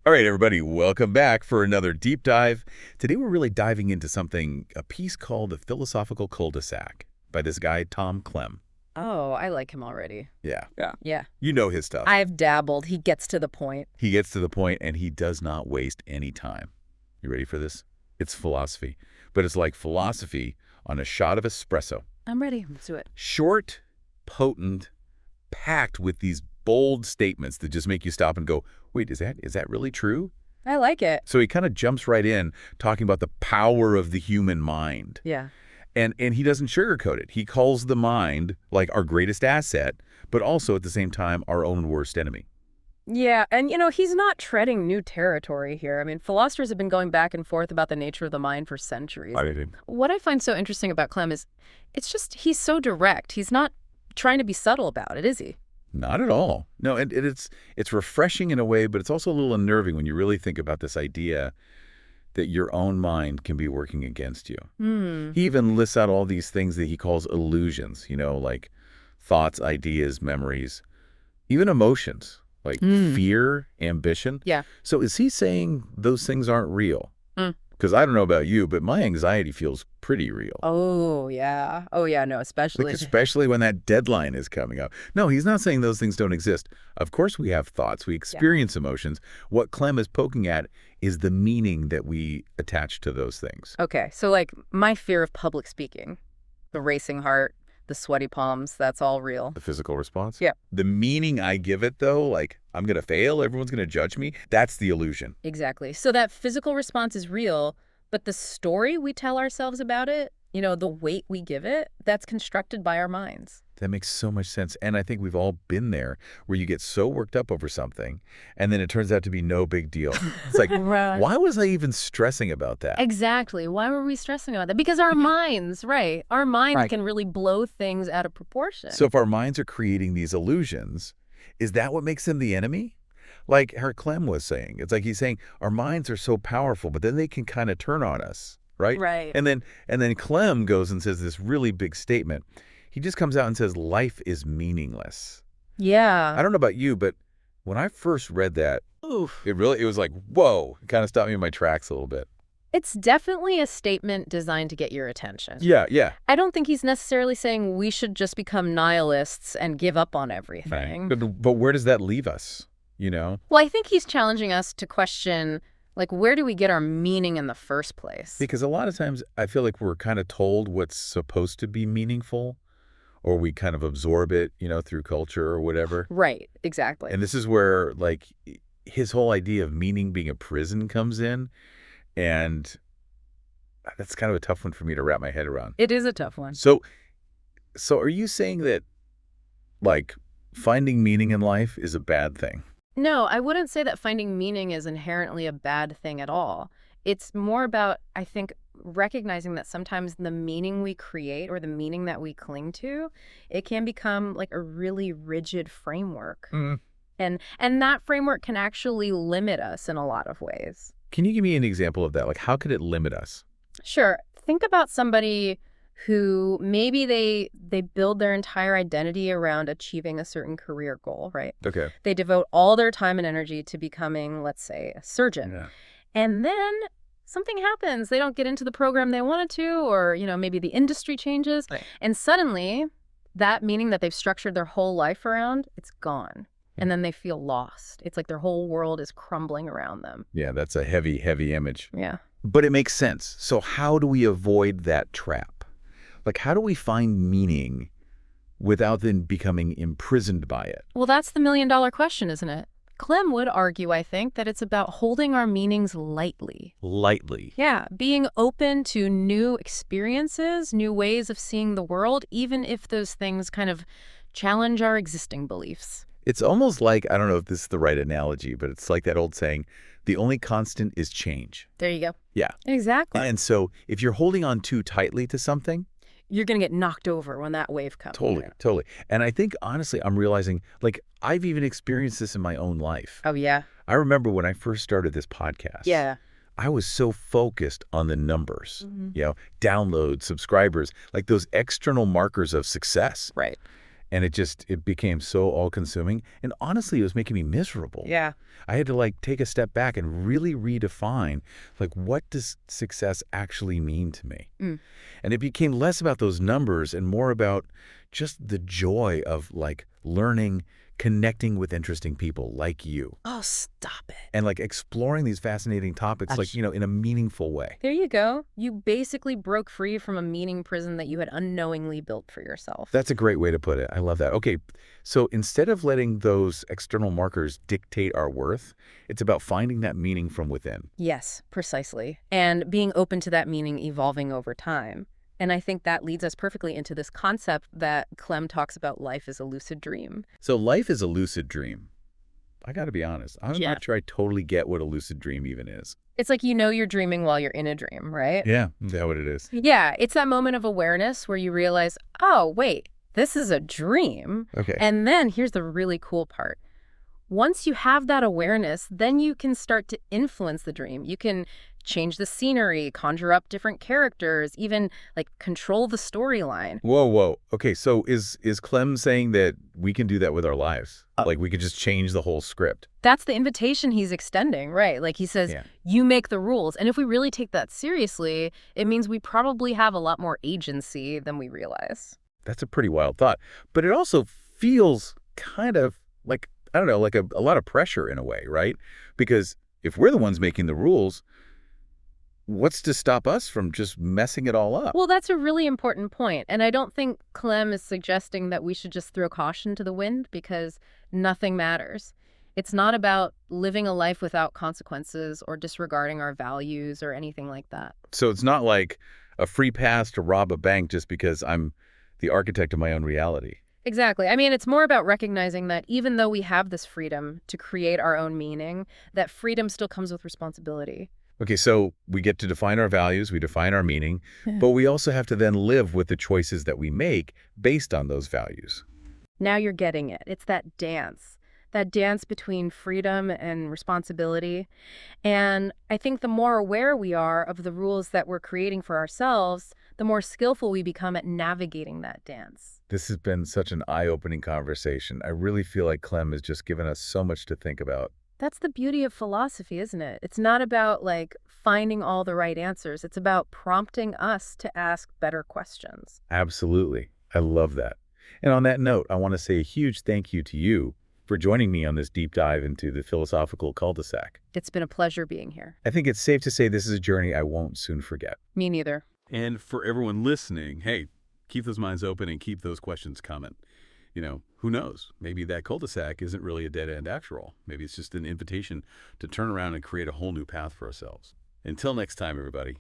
All right, everybody, welcome back for another deep dive. Today we're really diving into a piece called The Philosophical Cul-de-sac by this guy, Tom Clem. Oh, I like him already. Yeah. Yeah. You know his stuff. I've dabbled. He gets to the point. He gets to the point and he does not waste any time. You ready for this? It's philosophy, but it's like philosophy on a shot of espresso. I'm ready. Let's do it. Short, potent, packed with these bold statements that just make you stop and go, wait, is that really true? I like it. So he kind of jumps right in talking about the power of the human mind. Yeah. And he doesn't sugarcoat it. He calls the mind like our greatest asset, but also at the same time our own worst enemy. Yeah, and he's not treading new territory here. I mean, philosophers have been going back and forth about the nature of the mind for centuries. What I find so interesting about Clem is he's so direct. He's not trying to be subtle about it, is he? Not at all. No, and it's refreshing in a way, but it's also a little unnerving when you really think about this idea that your own mind can be working against you. He even lists out all these things that he calls illusions, like thoughts, ideas, memories, even emotions, like fear, ambition. Yeah. So is he saying those things aren't real? Because I don't know about you, but my anxiety feels pretty real. Oh, yeah. No, Especially when that deadline is coming up. No, he's not saying those things don't exist. Of course we have thoughts. We experience emotions. What Clem is poking at is the meaning that we attach to those things. Okay, so like my fear of public speaking, the racing heart, the sweaty palms, that's all real. The physical response? Yeah. The meaning I give it, though, like I'm going to fail, everyone's going to judge me, that's the illusion. Exactly. So that physical response is real, but the story we tell ourselves about it, the weight we give it, that's constructed by our minds. That makes so much sense. And I think we've all been there where you get so worked up over something and then it turns out to be no big deal. It's like, Right. Why was I even stressing about that? Exactly. Why were we stressing about that? Because our minds, right. Our minds can really blow things out of proportion. So if our minds are creating these illusions, is that what makes them the enemy? Like Clem was saying, it's like he's saying our minds are so powerful, but then they can kind of turn on us, right? Right. And then Clem goes and says this really big statement. He just comes out and says life is meaningless. Yeah. I don't know about you, but when I first read that, it was like, whoa, it kind of stopped me in my tracks a little bit. It's definitely a statement designed to get your attention. Yeah. I don't think he's necessarily saying we should just become nihilists and give up on everything. Right. But where does that leave us, Well, I think he's challenging us to question, like, where do we get our meaning in the first place? Because a lot of times I feel like we're kind of told what's supposed to be meaningful, or we kind of absorb it, through culture or whatever. Right, exactly. And this is where, like, his whole idea of meaning being a prison comes in. And that's kind of a tough one for me to wrap my head around. It is a tough one. So are you saying that, like, finding meaning in life is a bad thing? No, I wouldn't say that finding meaning is inherently a bad thing at all. It's more about, I think, recognizing that sometimes the meaning we create or the meaning that we cling to, it can become like a really rigid framework. And that framework can actually limit us in a lot of ways. Can you give me an example of that? Like, how could it limit us? Sure. Think about somebody who maybe they build their entire identity around achieving a certain career goal, right? Okay. They devote all their time and energy to becoming, let's say, a surgeon. Yeah. And then something happens. They don't get into the program they wanted to, or, maybe the industry changes. Right. And suddenly that meaning that they've structured their whole life around, it's gone. And then they feel lost. It's like their whole world is crumbling around them. Yeah, that's a heavy, heavy image. Yeah. But it makes sense. So how do we avoid that trap? Like, how do we find meaning without then becoming imprisoned by it? Well, that's the million-dollar question, isn't it? Clem would argue, I think, that it's about holding our meanings lightly. Lightly. Yeah, being open to new experiences, new ways of seeing the world, even if those things kind of challenge our existing beliefs. It's almost like, I don't know if this is the right analogy, but it's like that old saying, the only constant is change. There you go. Yeah. Exactly. And so if you're holding on too tightly to something, you're going to get knocked over when that wave comes. Totally. And I think, honestly, I'm realizing, like, I've even experienced this in my own life. Oh, yeah? I remember when I first started this podcast. Yeah. I was so focused on the numbers, downloads, subscribers, like those external markers of success. Right. And it became so all-consuming. And honestly, it was making me miserable. Yeah. I had to like take a step back and really redefine, like, what does success actually mean to me? Mm. And it became less about those numbers and more about just the joy of like learning, connecting with interesting people like you, Oh, stop it. and like exploring these fascinating topics, like, in a meaningful way. There you go. You basically broke free from a meaning prison that you had unknowingly built for yourself. That's a great way to put it. I love that. Okay, so instead of letting those external markers dictate our worth, it's about finding that meaning from within. Yes, precisely. And being open to that meaning evolving over time. And I think that leads us perfectly into this concept that Clem talks about life as a lucid dream. So life is a lucid dream. I got to be honest. I'm Yeah. not sure I totally get what a lucid dream even is. It's like you're dreaming while you're in a dream, right? Yeah, is that what it is? Yeah, it's that moment of awareness where you realize, oh, wait, this is a dream. Okay. And then here's the really cool part. Once you have that awareness, then you can start to influence the dream. You can change the scenery, conjure up different characters, even like control the storyline. Whoa. Okay, so is Clem saying that we can do that with our lives? Like we could just change the whole script? That's the invitation he's extending, right? Like he says, Yeah. you make the rules. And if we really take that seriously, it means we probably have a lot more agency than we realize. That's a pretty wild thought. But it also feels kind of like, I don't know, like a lot of pressure in a way, right? Because if we're the ones making the rules, what's to stop us from just messing it all up? Well, that's a really important point. And I don't think Clem is suggesting that we should just throw caution to the wind because nothing matters. It's not about living a life without consequences or disregarding our values or anything like that. So it's not like a free pass to rob a bank just because I'm the architect of my own reality. Exactly. I mean, it's more about recognizing that even though we have this freedom to create our own meaning, that freedom still comes with responsibility. Okay, so we get to define our values, we define our meaning, but we also have to then live with the choices that we make based on those values. Now you're getting it. It's that dance between freedom and responsibility. And I think the more aware we are of the rules that we're creating for ourselves, the more skillful we become at navigating that dance. This has been such an eye-opening conversation. I really feel like Clem has just given us so much to think about. That's the beauty of philosophy, isn't it? It's not about like finding all the right answers. It's about prompting us to ask better questions. Absolutely. I love that. And on that note, I want to say a huge thank you to you for joining me on this deep dive into the philosophical cul-de-sac. It's been a pleasure being here. I think it's safe to say this is a journey I won't soon forget. Me neither. And for everyone listening, hey, keep those minds open and keep those questions coming. Who knows? Maybe that cul-de-sac isn't really a dead end after all. Maybe it's just an invitation to turn around and create a whole new path for ourselves. Until next time, everybody.